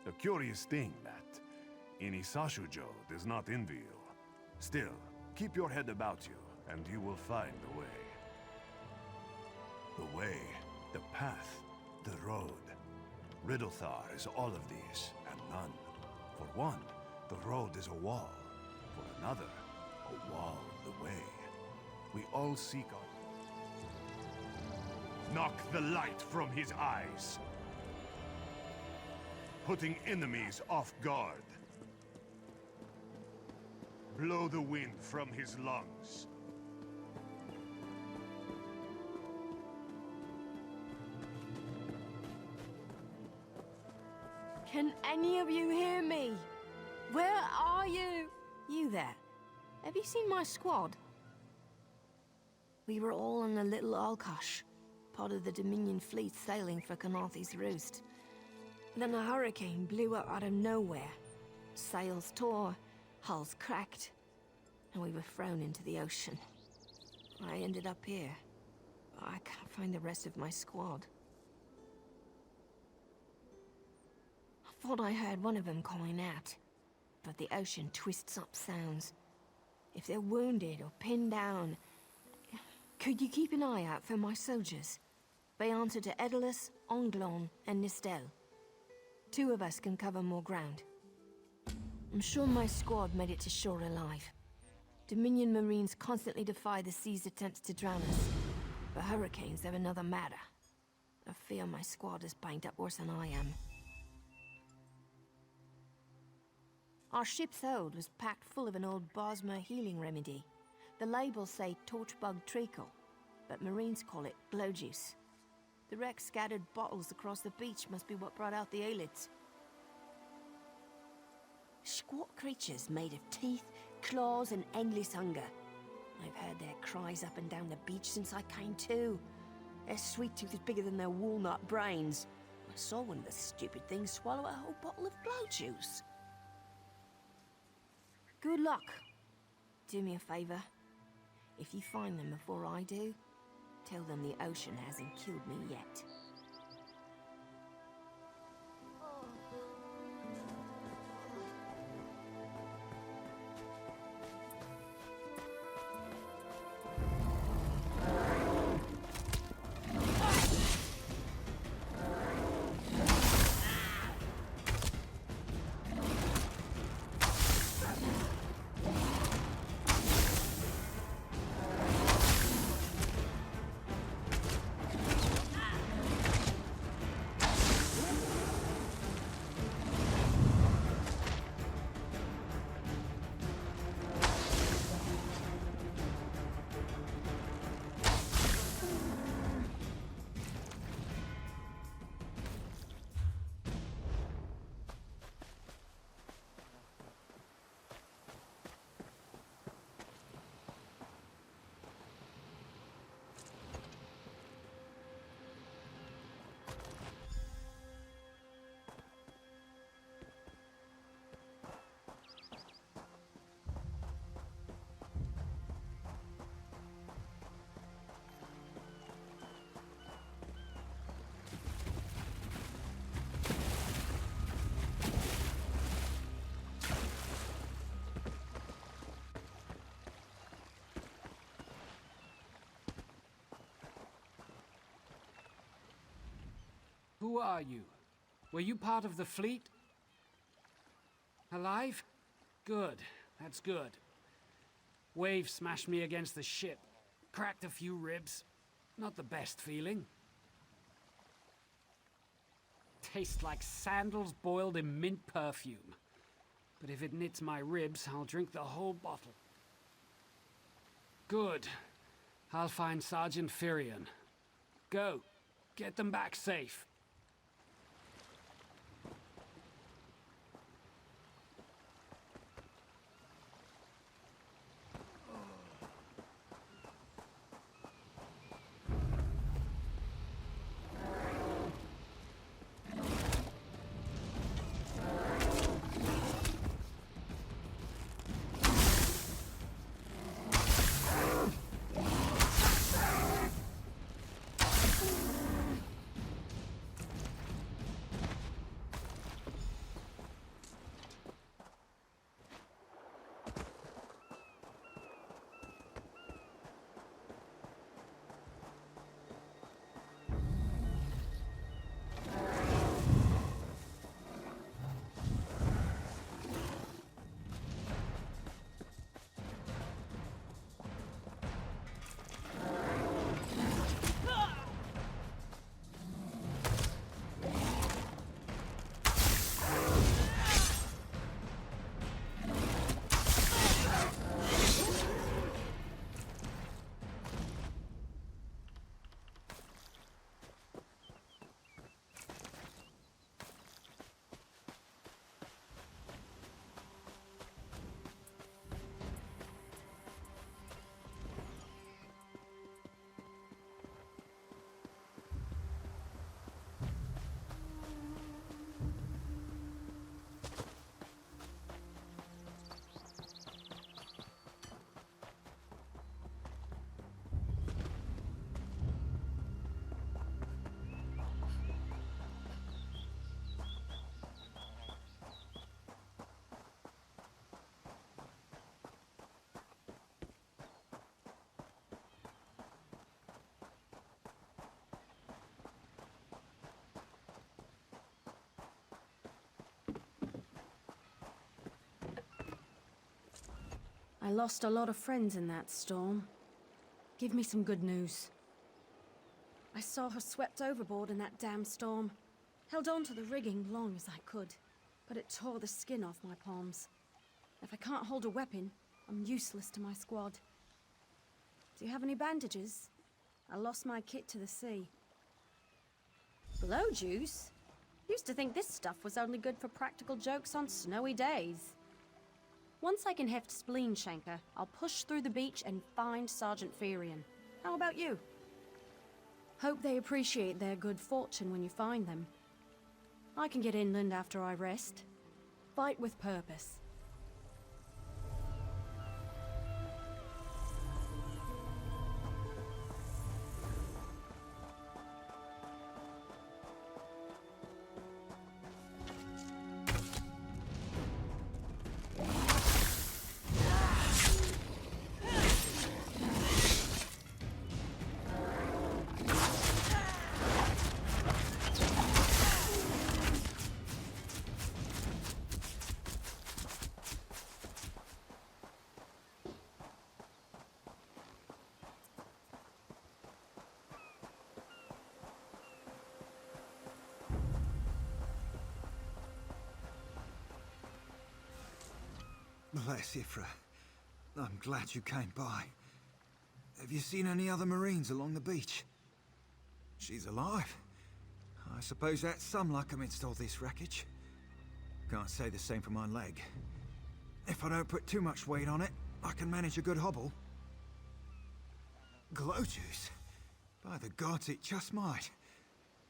A curious thing that Inisashujo does not envy you. Still, keep your head about you, and you will find the way. The way, the path, the road. Riddlethar is all of these, and none. For one, the road is a wall. For another, a wall the way. We all seek our... Knock the light from his eyes. Putting enemies off guard. Blow the wind from his lungs. Can any of you hear me? Where are you? You there. Have you seen my squad? We were all on the little Alkosh, part of the Dominion fleet sailing for Kanathi's Roost. Then a hurricane blew up out of nowhere. Sails tore, hulls cracked, and we were thrown into the ocean. I ended up here. I can't find the rest of my squad. I thought I heard one of them calling out, but the ocean twists up sounds. If they're wounded or pinned down, could you keep an eye out for my soldiers? They answer to Edelus, Onglon, and Nistel. 2 of us can cover more ground. I'm sure my squad made it to shore alive. Dominion Marines constantly defy the sea's attempts to drown us. But hurricanes are another matter. I fear my squad is banged up worse than I am. Our ship's hold was packed full of an old Bosmer healing remedy. The labels say torchbug treacle, but Marines call it glow juice. The wreck scattered bottles across the beach must be what brought out the Aelids. Squat creatures made of teeth, claws, and endless hunger. I've heard their cries up and down the beach since I came to. Their sweet tooth is bigger than their walnut brains. I saw one of the stupid things swallow a whole bottle of glow juice. Good luck. Do me a favor. If you find them before I do, tell them the ocean hasn't killed me yet. Who are you? Were you part of the fleet? Alive? Good. That's good. Wave smashed me against the ship. Cracked a few ribs. Not the best feeling. Tastes like sandals boiled in mint perfume. But if it knits my ribs, I'll drink the whole bottle. Good. I'll find Sergeant Firion. Go. Get them back safe. I lost a lot of friends in that storm. Give me some good news. I saw her swept overboard in that damn storm. Held on to the rigging long as I could, but it tore the skin off my palms. If I can't hold a weapon, I'm useless to my squad. Do you have any bandages? I lost my kit to the sea. Blow juice? Used to think this stuff was only good for practical jokes on snowy days. Once I can heft Spleen Shanker, I'll push through the beach and find Sergeant Firion. How about you? Hope they appreciate their good fortune when you find them. I can get inland after I rest. Fight with purpose. Bless Ifra. I'm glad you came by. Have you seen any other Marines along the beach? She's alive. I suppose that's some luck amidst all this wreckage. Can't say the same for my leg. If I don't put too much weight on it, I can manage a good hobble. Glow juice? By the gods, it just might.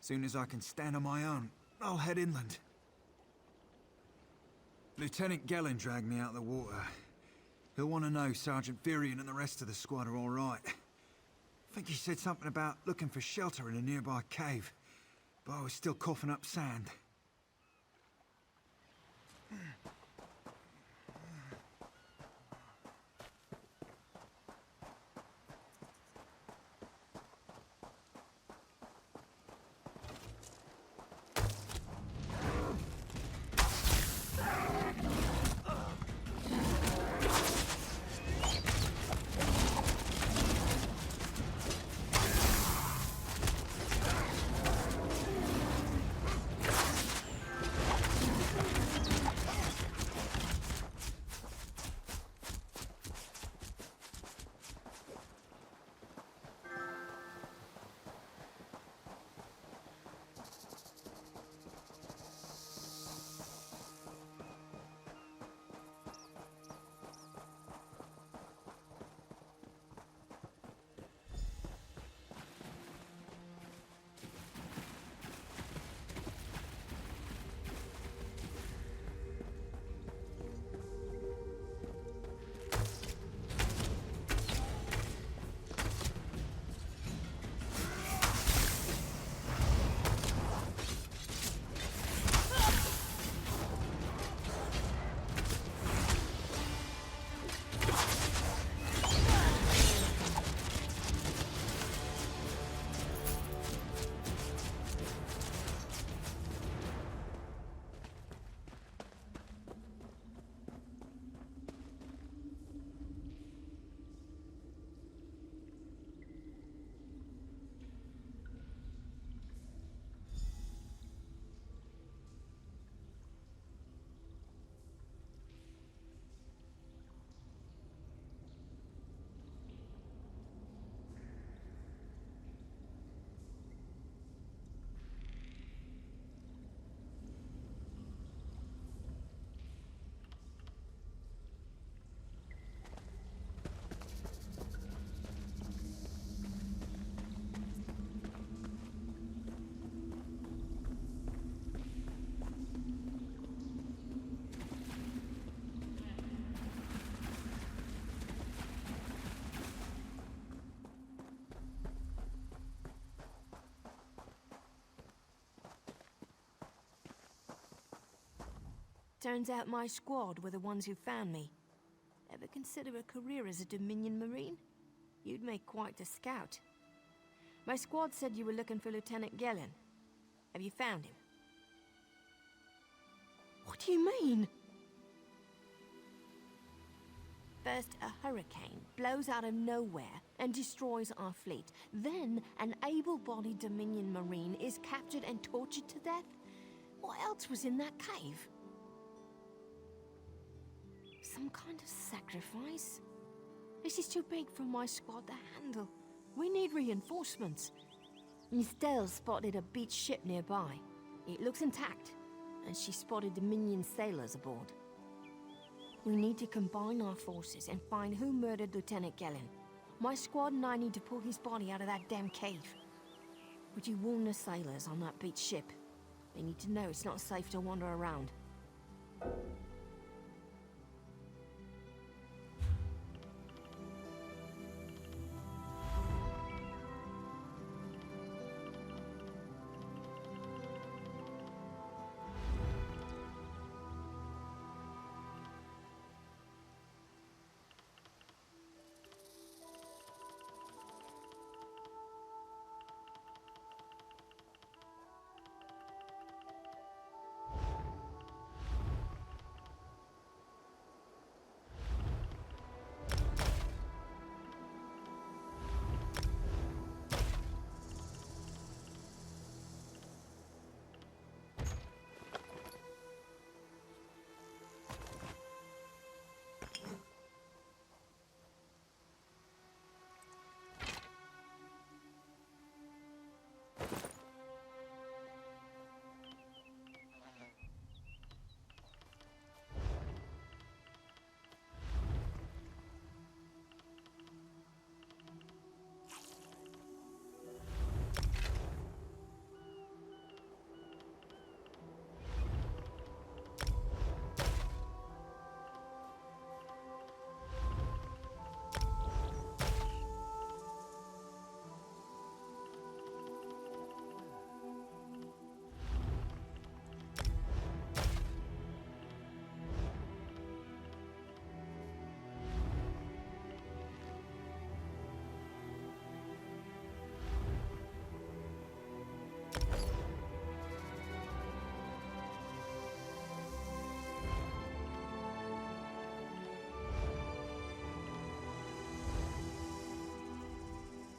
Soon as I can stand on my own, I'll head inland. Lieutenant Gellin dragged me out of the water. He'll want to know Sergeant Firion and the rest of the squad are all right. I think he said something about looking for shelter in a nearby cave, but I was still coughing up sand. Turns out my squad were the ones who found me. Ever consider a career as a Dominion Marine? You'd make quite a scout. My squad said you were looking for Lieutenant Gellin. Have you found him? What do you mean? First, a hurricane blows out of nowhere and destroys our fleet. Then, an able-bodied Dominion Marine is captured and tortured to death? What else was in that cave? Some kind of sacrifice? This is too big for my squad to handle. We need reinforcements. Estelle spotted a beached ship nearby. It looks intact, and she spotted Dominion sailors aboard. We need to combine our forces and find who murdered Lieutenant Gellin. My squad and I need to pull his body out of that damn cave. Would you warn the sailors on that beached ship? They need to know it's not safe to wander around.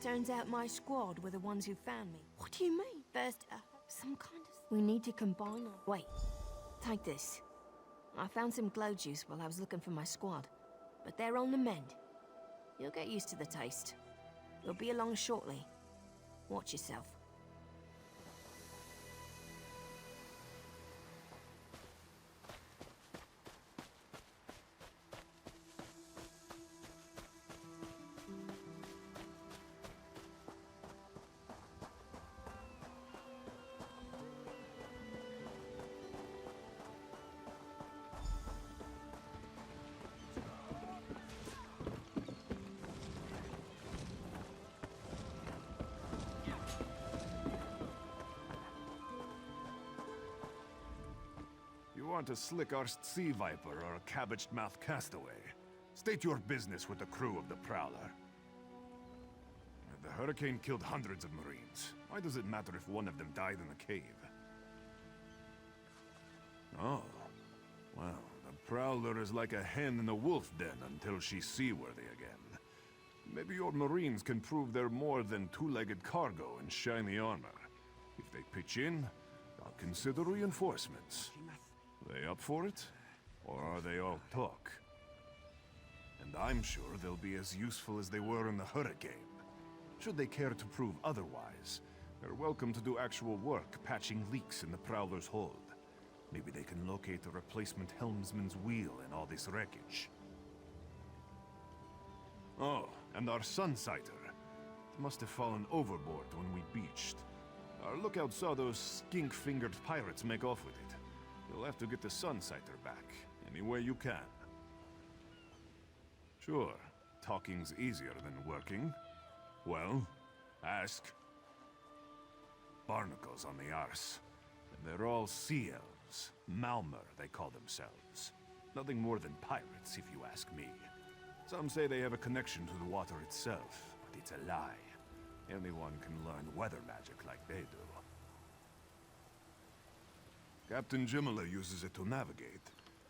Turns out my squad were the ones who found me. What do you mean? First, some kind of... We need to combine our... Wait. Take this. I found some glow juice while I was looking for my squad. But they're on the mend. You'll get used to the taste. You'll be along shortly. Watch yourself. Want a slick-arsed sea viper or a cabbage-mouthed castaway? State your business with the crew of the Prowler. The hurricane killed hundreds of Marines. Why does it matter if one of them died in the cave? Oh. Well, the Prowler is like a hen in a wolf den until she's seaworthy again. Maybe your Marines can prove they're more than two-legged cargo in shiny armor. If they pitch in, I'll consider reinforcements. They up for it? Or are they all talk? And I'm sure they'll be as useful as they were in the hurricane. Should they care to prove otherwise, they're welcome to do actual work patching leaks in the Prowler's hold. Maybe they can locate a replacement helmsman's wheel in all this wreckage. Oh, and our Sunsighter. It must have fallen overboard when we beached. Our lookout saw those skink-fingered pirates make off with it. You'll have to get the Sunsighter back, any way you can. Sure, talking's easier than working. Well, ask. Barnacles on the arse. And they're all sea elves. Trolls. Malmer, they call themselves. Nothing more than pirates, if you ask me. Some say they have a connection to the water itself, but it's a lie. Anyone can learn weather magic like they do. Captain Jimala uses it to navigate.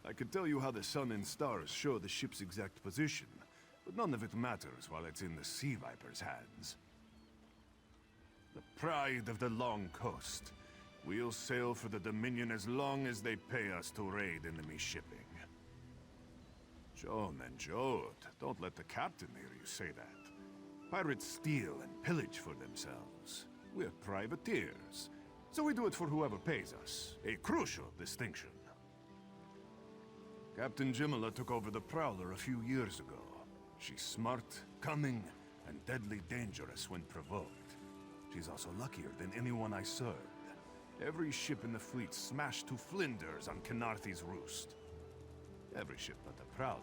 I could tell you how the sun and stars show the ship's exact position, but none of it matters while it's in the Sea Viper's hands. The pride of the Long Coast. We'll sail for the Dominion as long as they pay us to raid enemy shipping. Joan and Jode, don't let the captain hear you say that. Pirates steal and pillage for themselves. We're privateers, so we do it for whoever pays us. A crucial distinction. Captain Jimala took over the Prowler a few years ago. She's smart, cunning, and deadly dangerous when provoked. She's also luckier than anyone I served. Every ship in the fleet smashed to flinders on Khenarthi's roost. Every ship but the Prowler.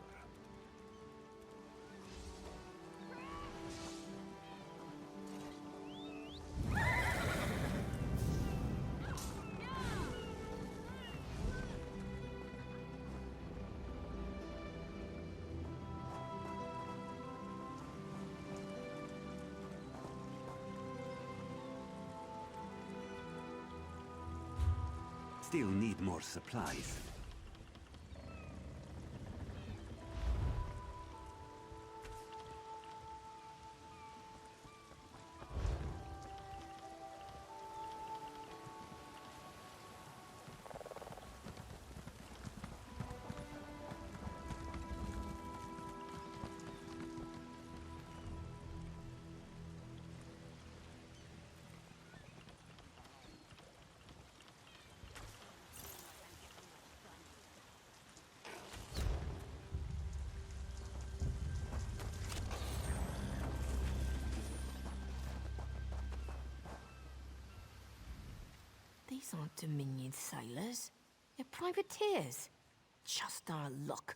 Still need more supplies. These aren't Dominion sailors. They're privateers. Just our luck.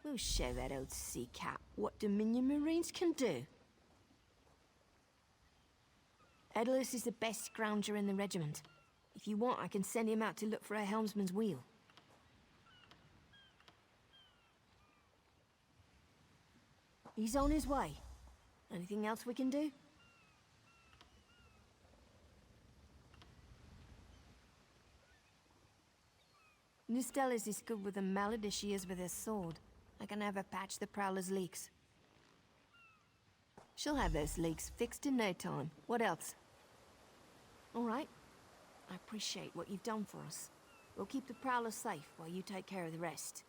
We'll show that old sea cat what Dominion Marines can do. Edalus is the best scrounger in the regiment. If you want, I can send him out to look for a helmsman's wheel. He's on his way. Anything else we can do? Nistelle is as good with a mallet as she is with her sword. I can have her patch the Prowler's leaks. She'll have those leaks fixed in no time. What else? All right. I appreciate what you've done for us. We'll keep the Prowler safe while you take care of the rest.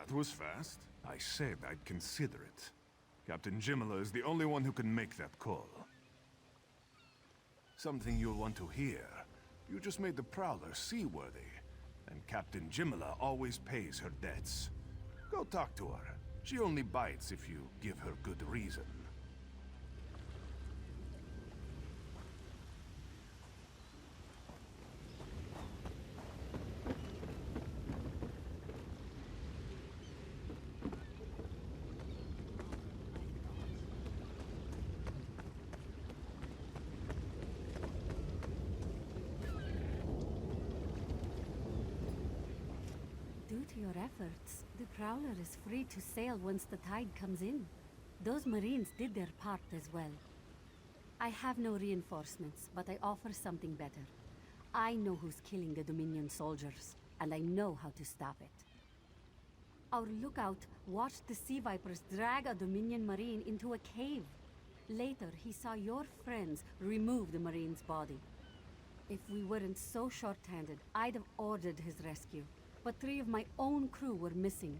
That was fast. I said I'd consider it. Captain Jimala is the only one who can make that call. Something you'll want to hear. You just made the Prowler seaworthy, and Captain Jimala always pays her debts. Go talk to her. She only bites if you give her good reason. Due to your efforts, the Prowler is free to sail once the tide comes in. Those Marines did their part as well. I have no reinforcements, but I offer something better. I know who's killing the Dominion soldiers, and I know how to stop it. Our lookout watched the Sea Vipers drag a Dominion Marine into a cave. Later, he saw your friends remove the Marine's body. If we weren't so short-handed, I'd have ordered his rescue. But 3 of my own crew were missing.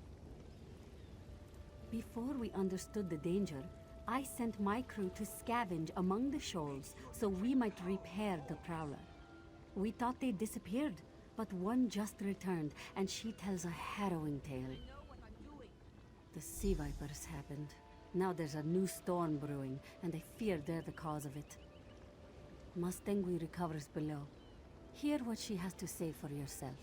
Before we understood the danger, I sent my crew to scavenge among the shoals so we might repair the Prowler. We thought they disappeared, but one just returned, and she tells a harrowing tale. The Sea Vipers happened. Now there's a new storm brewing, and I fear they're the cause of it. Mustangui recovers below. Hear what she has to say for yourself.